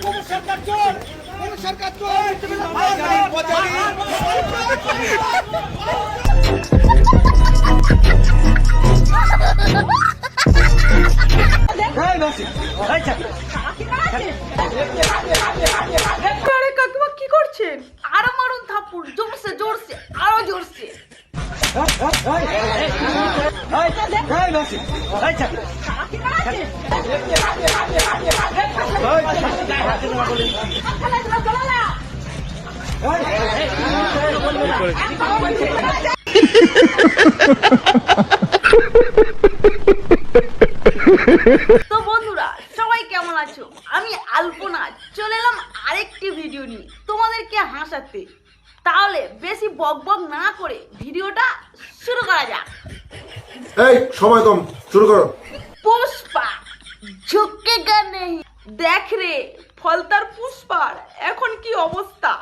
সরকার চোর, সরকার চোর। আরে কাকিমা কি করছেন? আরো মারুন থাপ্পড়, জোরসে জোরসে, আরো জোরসে। তো বন্ধুরা সবাই কেমন আছো? আমি আলপনা চলে এলাম আরেকটি ভিডিও নিয়ে তোমাদেরকে হাসাতে। তাহলে বেশি বকবক না করে ভিডিওটা শুরু করা যাক। এই সময় কম, শুরু করো। পুষ্পা ঝুঁকেগা নেই, দেখ রে ফলতার পুষ্পার এখন কি অবস্থা।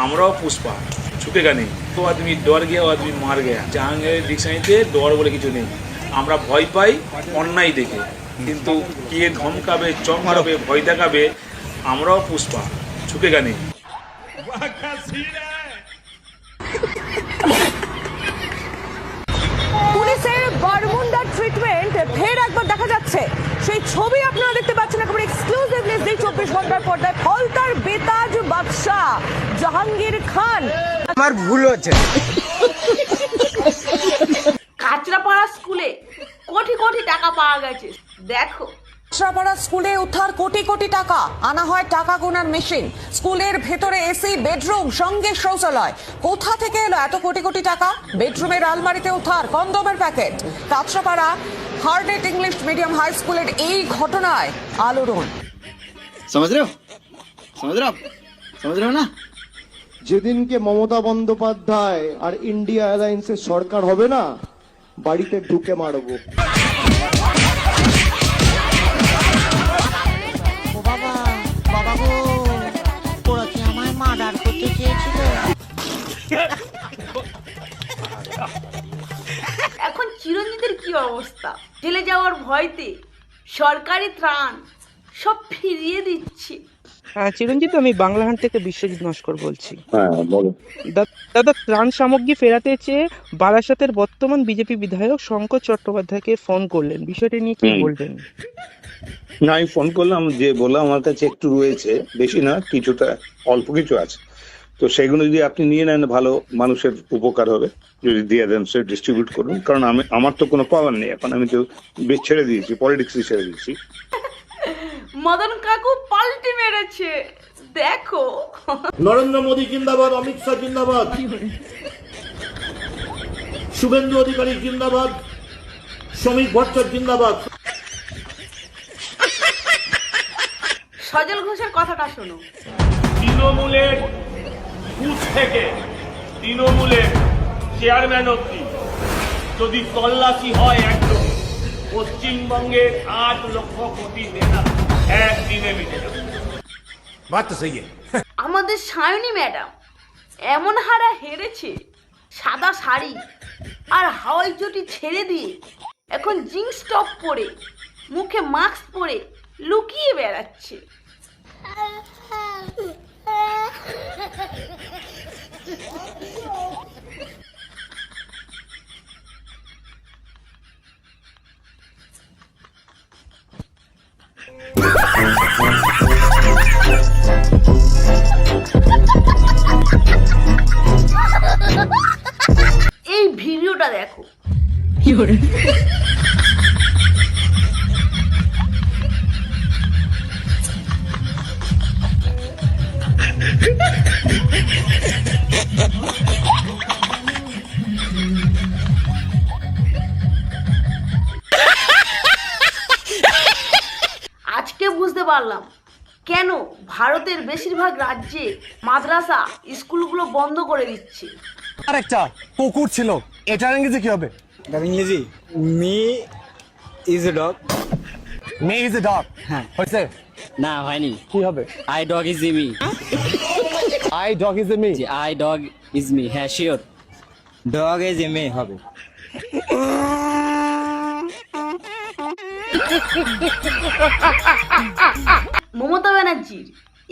আমরাও পুষ্পা ঝুঁকেগা নেই। তো আদমি ডর গিয়া ও আদমি মার গিয়া। জাহাঙ্গীরের ডিকশনারিতে ডর বলে কিছু নেই। আমরা ভয় পাই অন্যায় দেখে, কিন্তু কে ধমকাবে, চমকাবে, ভয় দেখাবে, আমরাও পুষ্পা ঝুঁকেগা নেই। পুলিশের বারমুন্ডা ট্রিটমেন্ট ফের একবার দেখা যাচ্ছে। সেই ছবি আপনারা দেখতে পাচ্ছেন একেবারে এক্সক্লুসিভলি জি 24 ঘন্টার পর্দায়। ফলতার বেতাজ বাদশা জাহাঙ্গীর খান। আমার ভুল হচ্ছে। কাঁচরাপাড়া স্কুলে কোটি কোটি টাকা পাওয়া গেছে, দেখো। কাঁচরাপাড়া স্কুলে উদ্ধার কোটি কোটি টাকা, আনা হয় টাকা গোনার মেশিন। স্কুলের ভেতরে এসি, বেডরুম, সঙ্গে শৌচালয়। কোথা থেকে এলো এত কোটি কোটি টাকা? বেডরুমের আলমারিতে উদ্ধার কন্ডোমের প্যাকেট। কাঁচরাপাড়া হার্ডেট ইংলিশ মিডিয়াম হাই স্কুলের এই ঘটনায় আলোড়ন। समझ रहे हो ना? যেদিনকে মমতা বন্দ্যোপাধ্যায় আর ইন্ডিয়া অ্যালায়েন্সের সরকার হবে না, বাড়িতে ঢুকে মারবো। এখন চিরঞ্জিতের কি অবস্থা? জেলে যাওয়ার ভয়তে সরকারি ত্রাণ সব ফিরিয়ে দিচ্ছে। হ্যাঁ চিরঞ্জিত, আমি বাংলাহাট থেকে বিশ্বজিৎ নস্কর বলছি। দাদা, ত্রাণ সামগ্রী ফেরাতে চেয়ে বারাসাতের বর্তমান বিজেপি বিধায়ক শঙ্কর চট্টোপাধ্যায়কে ফোন করলেন, বিষয়টি নিয়ে কি বলবেন? না, আমি ফোন করলাম, যে বললাম আমার কাছে একটু রয়েছে, বেশি না, কিছুটা অল্প কিছু আছে, তো সেগুলো যদি আপনি নিয়ে নেন ভালো, মানুষের উপকার হবে। যদি দিয়ে দেন সে ডিস্ট্রিবিউট করুন, কারণ আমার তো কোনো পাওয়ার নেই এখন, আমি তো ছেড়ে দিয়েছি, পলিটিক্স ছেড়ে দিয়েছি। মদন কাকু পাল্টি মেরেছে, দেখো। নরেন্দ্র মোদী জিন্দাবাদ, অমিত শাহ জিন্দাবাদ, শুভেন্দু অধিকারী জিন্দাবাদ, শ্রমিক ভট্টাচার্য জিন্দাবাদ। সজল ঘোষের কথাটা শোনো। তৃণমূলের বুথ থেকে তৃণমূলের চেয়ারম্যান অব্দি যদি তল্লাশি হয় একদম, পশ্চিমবঙ্গের 8 লক্ষ কোটি নেতা একদিনে মিটে যাবে। আমাদের সায়নী ম্যাডাম এমন হারা হেরেছে, সাদা শাড়ি আর হাওয়াই চটি ছেড়ে দিয়ে এখন জিন্স টপ পরে, মুখে মাস্ক পরে লুকিয়ে বেড়াচ্ছে। এই ভিডিওটা দেখো। আজকে বুঝতে পারলাম কেন ভারতের বেশিরভাগ রাজ্যে মাদ্রাসা স্কুলগুলো বন্ধ করে দিচ্ছে। আর একটা কুকুর ছিল, এটার ইংরেজি কি হবে? ইংরেজি me is a dog. Me is a dog. হ্যাঁ হয়েছে? না হয়নি। কি হবে? I dog is me. I dog is a me. I dog is me, হ্যাঁ শিওর। ডগ ইজ এ মে হবে। মমতা ব্যানার্জির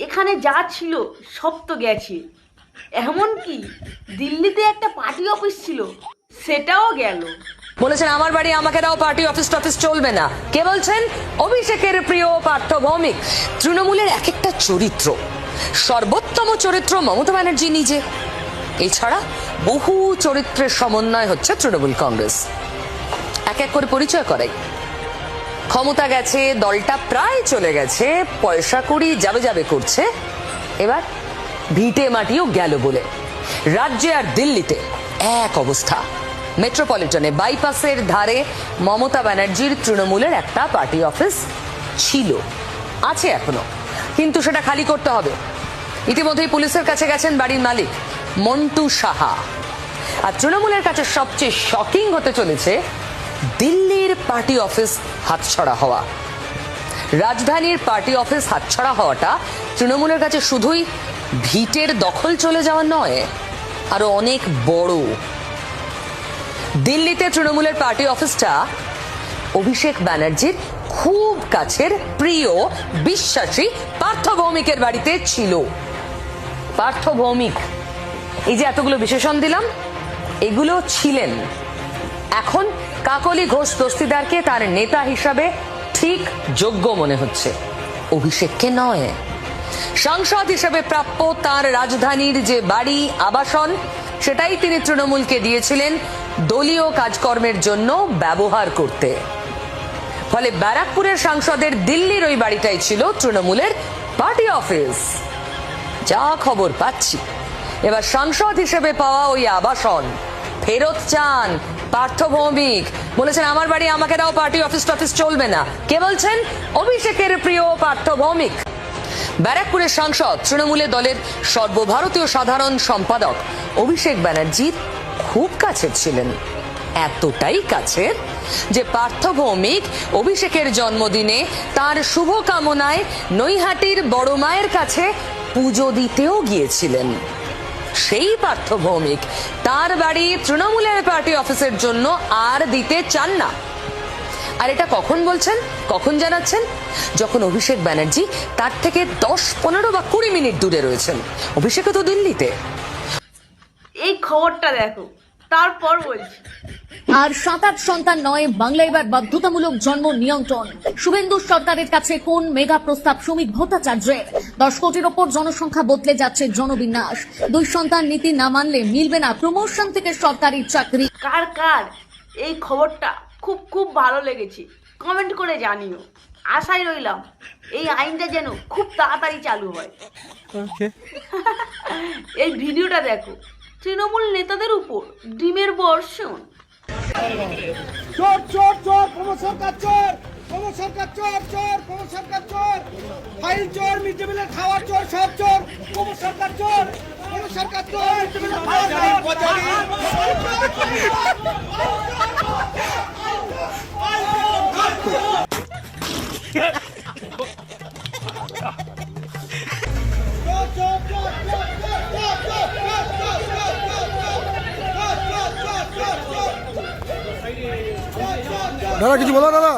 এখানে যা ছিল সব তো গেছে, এমনকি দিল্লিতে একটা পার্টি অফিস ছিল সেটাও গেল। বলেছেন আমার বাড়ি আমাকে দাও, পার্টি অফিস টফিস চলবে না। কে বলছেন? অভিষেকের প্রিয় পার্থ ভৌমিক। তৃণমূলের এক একটা চরিত্র, সর্বোত্তম চরিত্র মমতা ব্যানার্জি নিজে। এছাড়া বহু চরিত্রের সমন্বয় হচ্ছে তৃণমূল কংগ্রেস। এক এক করে পরিচয় করাই। ক্ষমতা গেছে, দলটা প্রায় চলে গেছে, পয়সা কড়ি যাবে যাবে করছে, এবার ভিটে মাটিও গেল বলে রাজ্যে আর দিল্লিতে এক অবস্থা। মেট্রোপলিটনে বাইপাসের ধারে মমতা ব্যানার্জির তৃণমূলের একটা পার্টি অফিস ছিল, আছে এখনো, কিন্তু সেটা খালি করতে হবে। ইতিমধ্যেই পুলিশের কাছে গেছেন বাড়ির মালিক মন্টু সাহা। আর তৃণমূলের কাছে সবচেয়ে শকিং হতে চলেছে দিল্লির পার্টি অফিস হাতছাড়া হওয়া। রাজধানীর পার্টি অফিস হাতছাড়া হওয়াটা তৃণমূলের কাছে শুধুই ভিটের দখল চলে যাওয়া নয়, আরো অনেক বড়। দিল্লিতে তৃণমূলের পার্টি অফিসটা অভিষেক ব্যানার্জির খুব কাছের প্রিয় বিশ্বাসী পার্থ ভৌমিকের বাড়িতে ছিল। পার্থ ভৌমিক, এই যে এতগুলো বিশেষণ দিলাম, এগুলো ছিলেন। এখন কাকলি ঘোষ দস্তিদারকে তার নেতা হিসাবে ঠিক যোগ্য মনে হচ্ছে, অভিষেককে নয়। সাংসদ হিসেবে প্রাপ্য তার রাজধানীর যে বাড়ি, আবাসন, সেটাই তিনি তৃণমূলকে দিয়েছিলেন দলীয় কাজকর্মের জন্য ব্যবহার করতে। ফলে ব্যারাকপুরের সাংসদের দিল্লির ওই বাড়িটাই ছিল তৃণমূলের পার্টি অফিস। যা খবর পাচ্ছি, এবার সাংসদ হিসেবে পাওয়া ওই আবাসন ফেরত চান পার্থ ভৌমিক। বলেছেন আমার বাড়ি আমাকে দাও, পার্টি অফিস টফিস চলবে না। কে বলছেন? অভিষেকের প্রিয় পার্থ ভৌমিক। ব্যারাকপুরের সাংসদ, তৃণমূলের দলের সর্বভারতীয় সাধারণ সম্পাদক অভিষেক ব্যানার্জির খুব কাছের ছিলেন। এতটাই কাছের যে পার্থ ভৌমিক অভিষেকের জন্মদিনে তার শুভকামনায় নৈহাটির বড় মায়ের কাছে পুজো দিতেও গিয়েছিলেন। সেই পার্থ ভৌমিক তার বাড়ি তৃণমূলের পার্টি অফিসের জন্য আর দিতে চান না। আর এটা কখন বলছেন, কখন জানাচ্ছেন? যখন অভিষেক ব্যানার্জি তার থেকে 10, 15 বা 20 মিনিট দূরে রয়েছেন। অভিষেকও তো দিল্লিতে। এই খবরটা দেখো, তারপর বলছি। আর 7-8 সন্তান নয়, বাংলা এবার বাধ্যতামূলক জন্ম নিয়ন্ত্রণ। শুভেন্দু সরকারের কাছে কোন মেগা প্রস্তাব শ্রমিক ভট্টাচার্যের? 10 কোটির ওপর জনসংখ্যা বদলে যাচ্ছে জনবিন্যাস। 2 সন্তান নীতি না মানলে মিলবে না প্রমোশন থেকে সরকারি চাকরি। কার কার এই খবরটা খুব খুব ভালো লেগেছে কমেন্ট করে জানিও। আশায় রইলাম এই আইনটা যেন খুব তাড়াতাড়ি চালু হয়। এই ভিডিওটা দেখো, তৃণমূল নেতাদের উপর ডিমের বর্ষণ। চোর চোর চোর, কোনো সরকার চোর, কোনো সরকার চোর চোর, কোনো সরকার চোর, ফাইল চোর, মিড ডে মিলের খাওয়ার চোর, সব চোর, কোনো সরকার চোর, কোনো সরকার চোর, মিড ডে মিলের খাওয়ার দাদা কিছু বলো দাদা।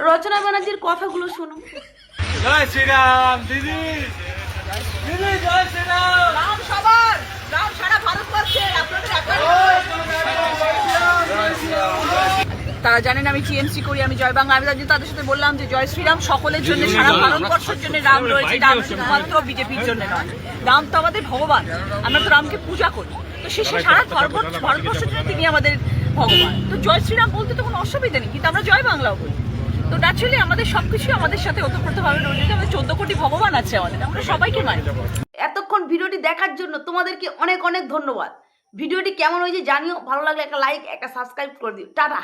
রচনা ব্যানার্জির কথাগুলো শুনো। জয় শ্রীরাম দিদি, দিদি জয় শ্রীরাম। রাম সবার, রাম সারা ভারতবর্ষে। আপনাদের তারা জানেন আমি টিএমসি করি, আমি জয় বাংলা। আমি তাদের সাথে বললাম যে জয় শ্রীরাম সকলের জন্য, সারা ভারতবর্ষের জন্য রাম রয়েছে। রাম শুধুমাত্র বিজেপির জন্য নয়, রাম তো আমাদের ভগবান। আমরা তো রামকে পূজা করি, তো শেষে সারা ভারতবর্ষের জন্য তিনি আমাদের ভগবান। তো জয় শ্রীরাম বলতে তো কোনো অসুবিধা নেই, কিন্তু আমরা জয় বাংলাও বলি। তো ন্যাচুরালি আমাদের সবকিছু আমাদের সাথে ওতপ্রোতভাবে রয়েছে। আমাদের 14 কোটি ভগবান আছে আমাদের, আমরা সবাইকে মানি। এতক্ষণ ভিডিওটি দেখার জন্য তোমাদেরকে অনেক অনেক ধন্যবাদ। ভিডিওটি কেমন হয়েছে জানিও, ভালো লাগলে একটা লাইক, একটা সাবস্ক্রাইব করে দিও। টাটা।